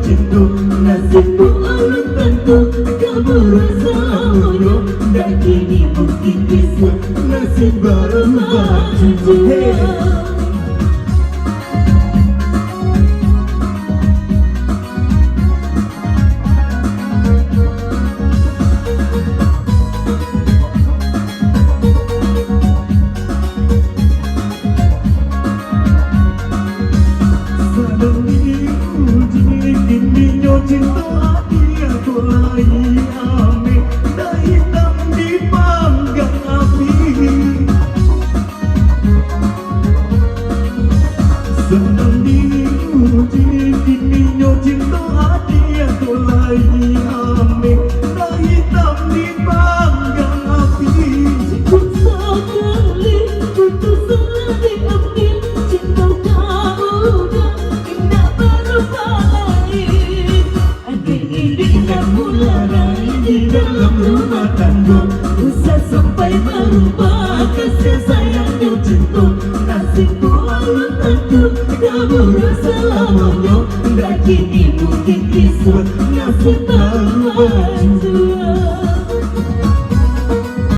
cinta. Nasibku belum tentu kamu bersamamu, dan kini mungkin bisa nasib berubah juga. Cinta hati aku lagi ame, dah hitam dipanggang api. Senang diuji kini cinta hati aku lagi ame, dah hitam dipanggang api. Cinta sekali putus telah diambil, cinta kamu dah tidak berubah lagi. Di dalam rumah tangga, usah sampai berubah kasih sayangnya cinta. Nasibku belum tentu kamu selamanya, dan kini mungkin kisah nasib berubah juga.